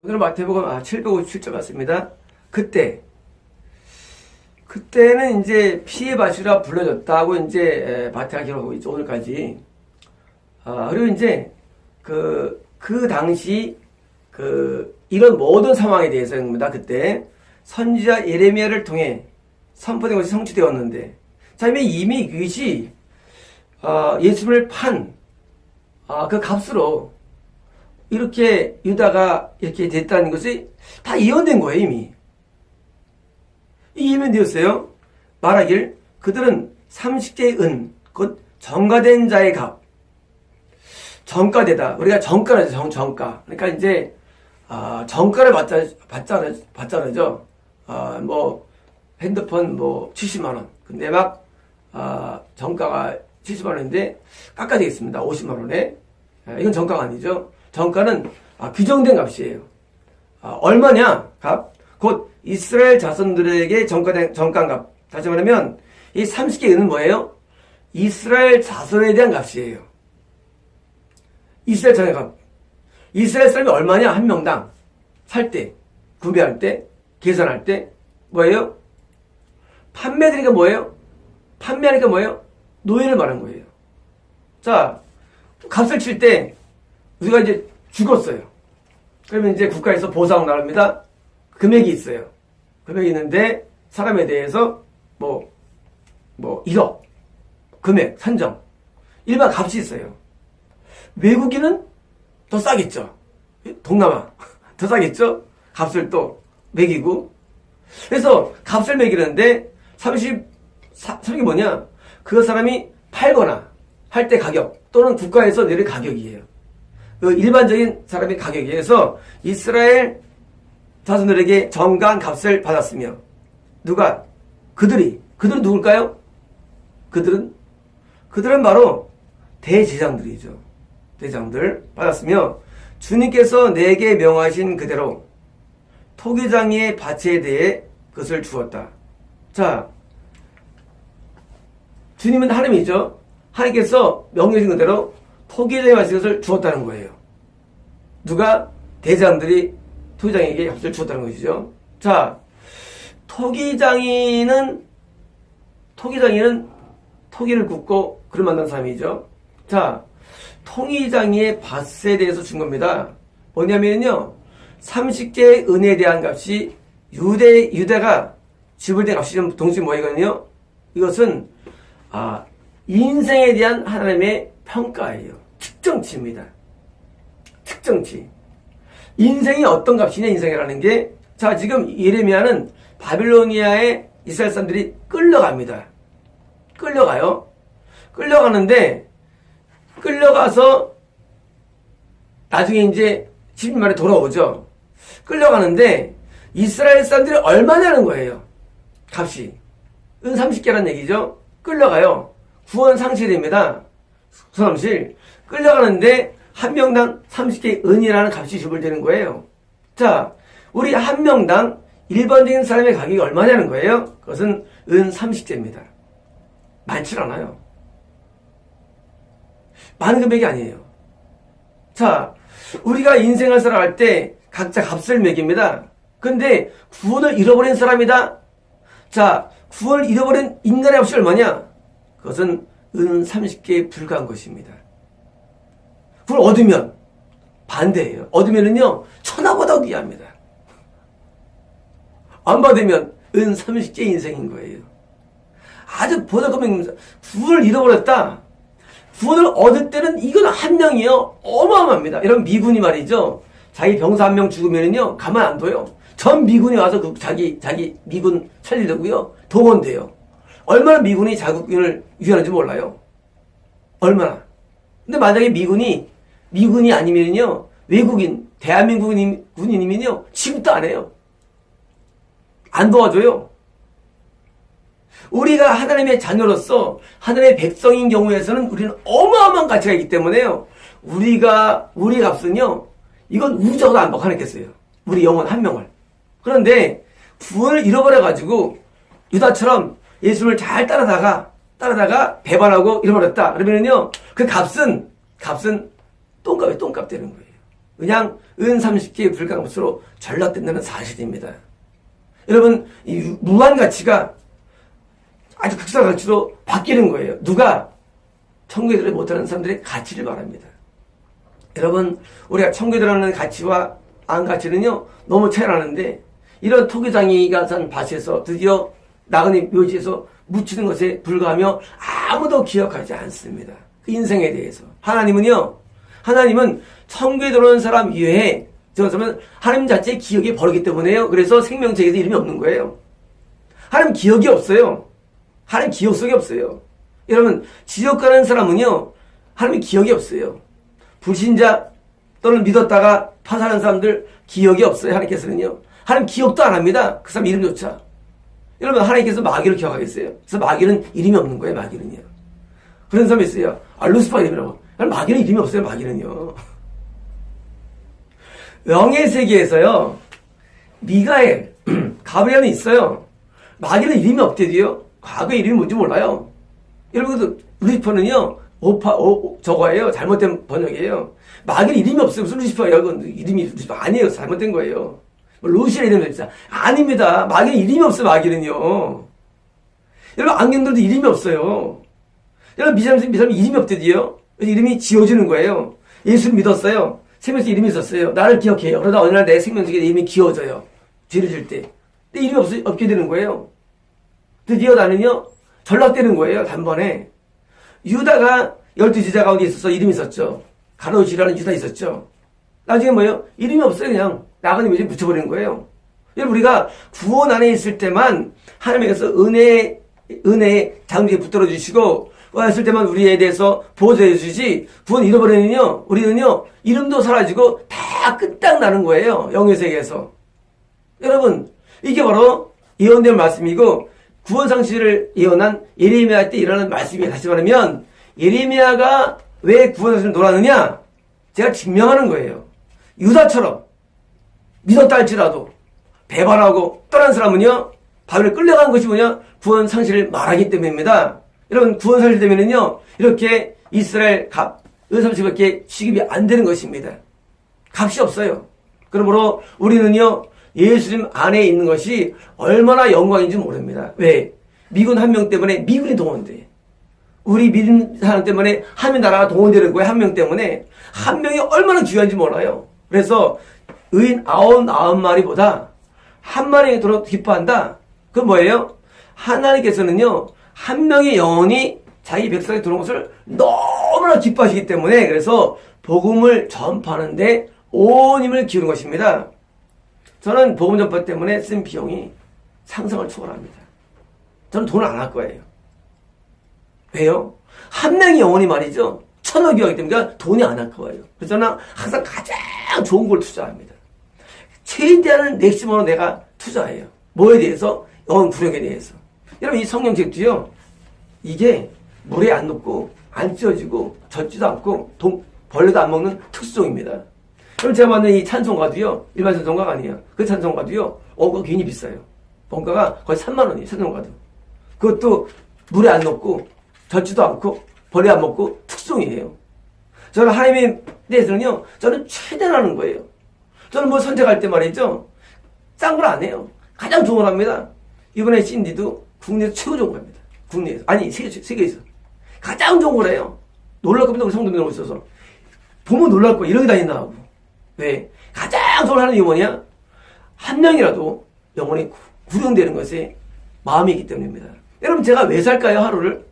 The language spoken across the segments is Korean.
오늘 마태복음 757절 맞습니다. 그때는 이제 피의 밭이라 불러졌다고 이제 마태가 기록하고 있죠. 오늘까지. 그리고 이제 그 당시 이런 모든 상황에 대해서입니다. 그때 선지자 예레미야를 통해 선포된 것이 성취되었는데, 자, 이미 그것이 예수를 판 그 값으로 이렇게 유다가 이렇게 됐다는 것이 다 예언된 거예요. 이미 예언되었어요. 말하길 그들은 30개의 은 곧 정가된 자의 값, 정가되다. 우리가 정가라죠. 정가. 그러니까 이제 정가를 받잖아요. 뭐 핸드폰 뭐 70만 원. 근데 막 정가가 70만 원인데 깎아되겠습니다. 50만 원에. 이건 정가가 아니죠. 정가는 규정된 값이에요. 얼마냐? 값. 곧 이스라엘 자손들에게 정가한 값. 다시 말하면 이 30개 은은 뭐예요? 이스라엘 자손에 대한 값이에요. 이스라엘 자손의 값. 이스라엘 사람이 얼마냐? 한 명당 살 때, 구매할 때, 계산할 때 뭐예요? 판매하니까 뭐예요? 판매하니까 뭐예요? 노예를 말한 거예요. 자, 값을 칠 때 우리가 이제 죽었어요. 그러면 이제 국가에서 보상 나옵니다. 금액이 있어요. 금액이 있는데 사람에 대해서 뭐 1억 금액 산정 일반 값이 있어요. 외국인은 더 싸겠죠. 동남아 더 싸겠죠. 값을 또 매기고. 그래서 값을 매기는데 30이 뭐냐? 그 사람이 팔거나 할 때 가격 또는 국가에서 내릴 가격이에요. 그 일반적인 사람의 가격이어서 이스라엘 자손들에게 정가한 값을 받았으며, 누가? 그들은 누굴까요? 그들은 바로 대제사장들이죠. 대제사장들 받았으며, 주님께서 내게 명하신 그대로 토기장의 밭에 대해 그것을 주었다. 자, 주님은 하나님이죠. 하나님께서 명령하신 그대로 토기장의 밭에 것을 주었다는 거예요. 누가? 대제사장들이 토기장에게 값을 주었다는 것이죠. 자, 토기장이는 토기를 굽고 그를 만난 사람이죠. 자, 토기장의 밭에 대해서 준 겁니다. 뭐냐면요, 30개의 은에 대한 값이 유대가 지불된 값이 동시에 뭐이거든요. 이것은 인생에 대한 하나님의 평가예요. 측정치입니다. 측정치. 인생이 어떤 값이냐, 인생이라는 게. 자, 지금 예레미야는 바빌로니아에 이스라엘 사람들이 끌려갑니다. 끌려가는데, 끌려가서 나중에 이제 12말에 돌아오죠. 끌려가는데 이스라엘 사람들이 얼마냐는 거예요. 값이. 은 30개라는 얘기죠. 끌려가요. 구원 상실됩니다. 구원상실. 끌려가는데 한 명당 30개의 은이라는 값이 지불되는 거예요. 자, 우리 한 명당 일반적인 사람의 가격이 얼마냐는 거예요. 그것은 은 30개입니다. 많지 않아요. 많은 금액이 아니에요. 자, 우리가 인생을 살아갈 때 각자 값을 매깁니다. 근데 구원을 잃어버린 사람이다. 자, 구원을 잃어버린 인간의 값이 얼마냐? 그것은 은 30개에 불과한 것입니다. 그걸 얻으면 반대예요. 얻으면은요, 천하보다 귀합니다. 안 받으면 은 30개 인생인 거예요. 아주 보잘것없는 구원을 잃어버렸다. 구원을 얻을 때는 이건 한 명이요, 어마어마합니다. 이런 미군이 말이죠, 자기 병사 한 명 죽으면은요 가만 안 둬요. 전 미군이 와서 자기 미군 살리려고요 동원돼요. 얼마나 미군이 자국민을 유연한지 몰라요. 얼마나. 근데 만약에 미군이 아니면요, 외국인, 대한민국 군인이면요, 취급도 안 해요. 안 도와줘요. 우리가 하나님의 자녀로서 하나님의 백성인 경우에서는 우리는 어마어마한 가치가 있기 때문에요, 우리 값은요, 이건 우주적으로 안 박아냈겠어요. 우리 영혼 한 명을. 그런데 구원을 잃어버려가지고 유다처럼 예수를 잘 따라다가 배반하고 잃어버렸다. 그러면은요, 그 값은 똥값이 똥값 되는 거예요. 그냥 은 30개에 불과한 것으로 전락된다는 사실입니다. 여러분, 이 무한 가치가 아주 극사 가치로 바뀌는 거예요. 누가? 천국에 들어오지 못하는 사람들의 가치를 말합니다. 여러분, 우리가 천국에 들어가는 가치와 안 가치는요, 너무 차이 나는데, 이런 토기장이가 산 밭에서 드디어 나그네 묘지에서 묻히는 것에 불과하며 아무도 기억하지 않습니다. 그 인생에 대해서. 하나님은 천국에 들어오는 사람 이외에, 저는 하나님 자체의 기억이 버리기 때문에요. 그래서 생명책에도 이름이 없는 거예요. 하나님 기억이 없어요. 하나님 기억 속에 없어요. 여러분, 지옥 가는 사람은요, 하나님의 기억이 없어요. 불신자 또는 믿었다가 파산한 사람들 기억이 없어요. 하나님께서는요. 하나님 기억도 안 합니다. 그 사람 이름조차. 여러분, 하나님께서 마귀를 기억하겠어요? 그래서 마귀는 이름이 없는 거예요. 마귀는요. 그런 사람이 있어요. 루시퍼 이름이라고. 마귀는 이름이 없어요. 마귀는요. 영의 세계에서요, 미가엘, 가브리엘은 있어요. 마귀는 이름이 없대도요. 과거의 이름이 뭔지 몰라요. 여러분, 루시퍼는요, 저거예요. 잘못된 번역이에요. 마귀는 이름이 없어요. 무슨 루시퍼예요? 이름이 루시퍼 아니에요. 잘못된 거예요. 루시아 이름이 있어요. 아닙니다. 마귀는 이름이 없어요. 마귀는요. 여러분, 안경들도 이름이 없어요. 여러분, 미사람 이름이 없대도요. 이름이 지어지는 거예요. 예수를 믿었어요. 생명책에 이름이 있었어요. 나를 기억해요. 그러다 어느 날 내 생명책에 이름이 기어져요. 죄를 질 때. 근데 이름이 없게 되는 거예요. 드디어 나는요, 전락되는 거예요. 단번에. 유다가 12제자 가운데 있어서 이름이 있었죠. 가로지라는 유다 있었죠. 나중에 뭐예요? 이름이 없어요. 그냥 나가는 묘지에 묻혀버리는 거예요. 여러분, 우리가 구원 안에 있을 때만 하나님께서 은혜의 장중에 붙들어 주시고, 왔을 때만 우리에 대해서 보호해 주시지, 구원 잃어버리면요, 우리는요, 이름도 사라지고 다 끄딱 나는 거예요. 영의 세계에서. 여러분, 이게 바로 예언된 말씀이고, 구원 상실을 예언한 예레미야 때 일어나는 말씀이에요. 다시 말하면, 예레미야가 왜 구원 상실을 놀았느냐? 제가 증명하는 거예요. 유다처럼 믿었다 할지라도 배반하고 떠난 사람은요, 바벨에 끌려간 것이 뭐냐? 구원 상실을 말하기 때문입니다. 여러분, 구원 상실 되면은요, 이렇게 이스라엘 값, 은삼십밖에 취급이 안 되는 것입니다. 값이 없어요. 그러므로 우리는요, 예수님 안에 있는 것이 얼마나 영광인지 모릅니다. 왜? 미군 한 명 때문에 미군이 동원돼. 우리 믿는 사람 때문에 하나님 나라가 동원되는 거예요. 한 명 때문에. 한 명이 얼마나 귀한지 몰라요. 그래서 의인 99마리보다 한 마리에 들어 기뻐한다. 그건 뭐예요? 하나님께서는요, 한 명의 영혼이 자기 백성에 들어온 것을 너무나 기뻐하시기 때문에, 그래서 복음을 전파하는데 온 힘을 기울인 것입니다. 저는 복음 전파 때문에 쓴 비용이 상상을 초월합니다. 저는 돈을 안 할 거예요. 왜요? 한 명의 영혼이 말이죠, 천억이 하기 때문에 돈이 안 아까워요. 그래서 저는 항상 가장 좋은 걸 투자합니다. 최대한 맥시멈으로 내가 투자해요. 뭐에 대해서? 영혼 구력에 대해서. 여러분, 이 성경책도요, 이게 물에 안 녹고 안 찢어지고 젖지도 않고 벌레도 안 먹는 특수종입니다. 그럼 제가 만든 이 찬송가도요, 일반 찬송가가 아니에요. 그 찬송가도요, 그거 괜히 비싸요. 원가가 거의 3만 원이에요. 찬송가도. 그것도 물에 안 녹고 젖지도 않고 벌레 안 먹고 특수종이에요. 저는 하나님에 대해서는요, 저는 최대한 하는 거예요. 저는 뭐 선택할 때 말이죠, 싼 걸 안 해요. 가장 좋은 걸 합니다. 이번에 CD도 국내에서 최고 좋은 겁니다. 국내에서. 아니, 세계에서. 가장 좋은 거래요. 놀랄 겁니다. 우리 성도들 오고 있어서. 보면 놀랄 거야. 이런 게 다 있나 하고. 왜? 가장 좋은 하는 게 뭐냐? 한 명이라도 영혼이 구령되는 것에 마음이 있기 때문입니다. 여러분, 제가 왜 살까요? 하루를?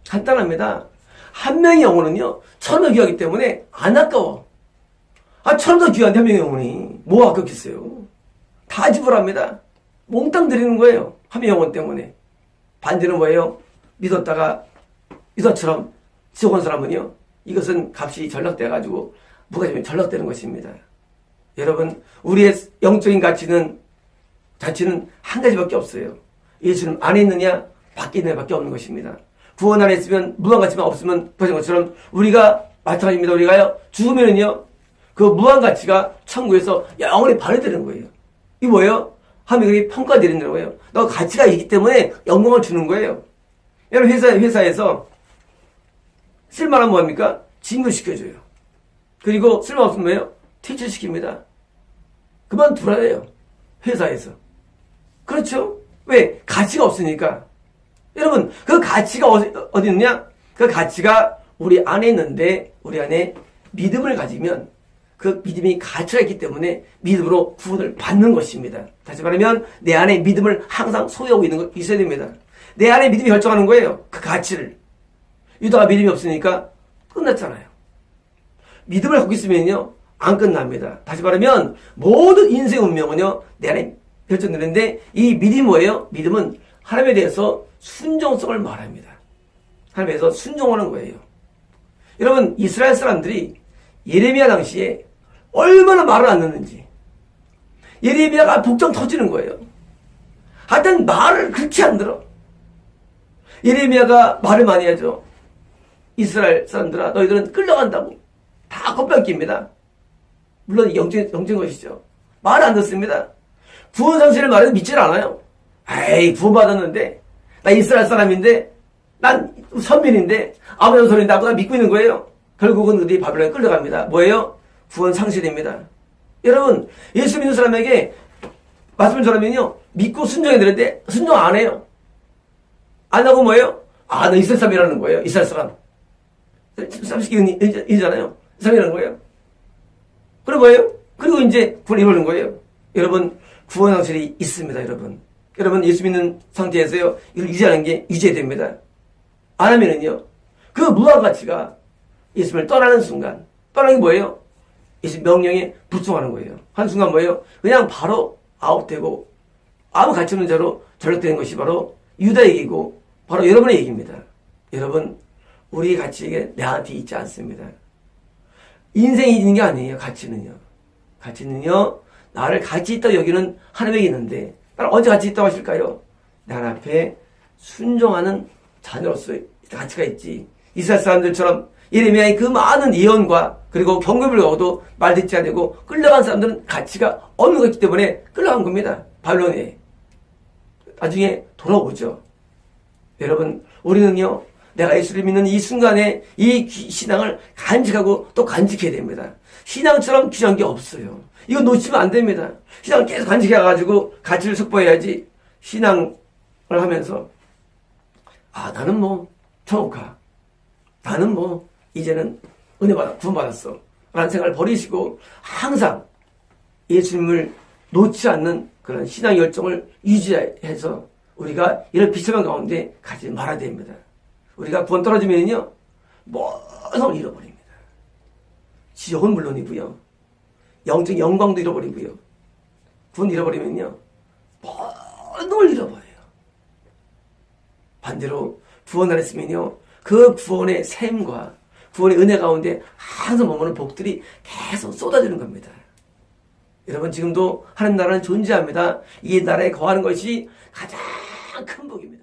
간단합니다. 한 명의 영혼은요, 천을 귀하기 때문에 안 아까워. 천을 더 귀한데 한 명의 영혼이. 뭐 아깝겠어요? 다 지불합니다. 몽땅 드리는 거예요. 한 명의 영혼 때문에. 반대는 뭐예요? 믿었다가 유다처럼 지옥 온 사람은요, 이것은 값이 전락돼가지고 무가지면 전락되는 것입니다. 여러분, 우리의 영적인 가치는 한 가지밖에 없어요. 예수님 안에 있느냐, 밖에 있느냐 밖에 없는 것입니다. 구원 안에 있으면 무한 가치만 없으면 그런 것처럼 우리가 마찬가지입니다. 우리가요, 죽으면은요, 그 무한 가치가 천국에서 영원히 발휘되는 거예요. 이게 뭐예요? 하나님이 평가드리는 거예요. 너 가치가 있기 때문에 영광을 주는 거예요. 여러분, 회사에서 쓸만한 뭐합니까? 진급시켜줘요. 그리고 쓸모없으면 뭐예요? 퇴출시킵니다. 그만두라 해요. 회사에서. 그렇죠? 왜? 가치가 없으니까. 여러분, 그 가치가 어디 있느냐? 그 가치가 우리 안에 있는데, 우리 안에 믿음을 가지면 그 믿음이 가치가 있기 때문에 믿음으로 구원을 받는 것입니다. 다시 말하면 내 안에 믿음을 항상 소유하고 있어야 됩니다. 내 안에 믿음이 결정하는 거예요. 그 가치를. 유다가 믿음이 없으니까 끝났잖아요. 믿음을 갖고 있으면요, 안 끝납니다. 다시 말하면 모든 인생 운명은요, 내 안에 결정되는데, 이 믿음이 뭐예요? 믿음은 하나님에 대해서 순종성을 말합니다. 하나님에 대해서 순종하는 거예요. 여러분, 이스라엘 사람들이 예레미야 당시에 얼마나 말을 안 듣는지. 예레미야가 복장 터지는 거예요. 하여튼 말을 그렇게 안 들어. 예레미야가 말을 많이 하죠. 이스라엘 사람들아, 너희들은 끌려간다고. 다 겉핥기입니다. 물론 영적인 것이죠. 말을 안 듣습니다. 구원 상실을 말해도 믿질 않아요. 에이, 구원받았는데, 나 이스라엘 사람인데, 난 선민인데, 아무런 소리인데 아무나 믿고 있는 거예요. 결국은 그들이 바벨론에 끌려갑니다. 뭐예요? 구원 상실입니다. 여러분, 예수 믿는 사람에게 말씀을 전하면요, 믿고 순종해야 되는데 순종 안 해요. 안 하고 뭐예요? 아, 너 이스라엘 사람이라는 거예요. 이스라엘 사람. 30기이잖아요. 사람이라는 거예요. 그리고 뭐예요? 그리고 이제 구원을 이루는 거예요. 여러분, 구원 상실이 있습니다, 여러분. 여러분, 예수 믿는 상태에서요, 이걸 유지하는 게 유지해야 됩니다. 안 하면은요, 그 무한 가치가 예수님을 떠나는 순간, 떠나는 게 뭐예요? 예수 명령에 불순종하는 거예요. 한순간 뭐예요? 그냥 바로 아웃되고, 아무 가치 없는 자로 전락되는 것이 바로 유다 얘기고, 바로 여러분의 얘기입니다. 여러분, 우리의 가치가 나한테 있지 않습니다. 인생이 있는 게 아니에요, 가치는요. 가치는요, 나를 가치 있다고 여기는 하나님에게 있는데, 나를 언제 가치 있다고 하실까요? 내 앞에 순종하는 자녀로서 가치가 있지. 이스라엘 사람들처럼 예레미야의 그 많은 예언과 그리고 경고를 가고도 말 듣지 않고 끌려간 사람들은 가치가 없는 것이기 때문에 끌려간 겁니다. 바벨론에. 나중에 돌아오죠. 여러분, 우리는요, 내가 예수를 믿는 이 순간에 이 신앙을 간직하고 또 간직해야 됩니다. 신앙처럼 귀한 게 없어요. 이거 놓치면 안 됩니다. 신앙을 계속 간직해가지고 가치를 확보해야지. 신앙을 하면서 나는 뭐 천국 가. 나는 뭐 이제는 은혜 받아 구원받았어 라는 생각을 버리시고 항상 예수님을 놓지 않는 그런 신앙 열정을 유지해서 우리가 이런 비참한 가운데 가지 말아야 됩니다. 우리가 구원 떨어지면요, 모든 걸 잃어버립니다. 지옥은 물론이고요, 영적 영광도 잃어버리고요, 구원 잃어버리면요, 모든 걸 잃어버려요. 반대로 구원을 했으면요, 그 구원의 샘과 구원의 은혜 가운데 항상 머무는 복들이 계속 쏟아지는 겁니다. 여러분, 지금도 하나님 나라는 존재합니다. 이 나라에 거하는 것이 가장 큰 복입니다.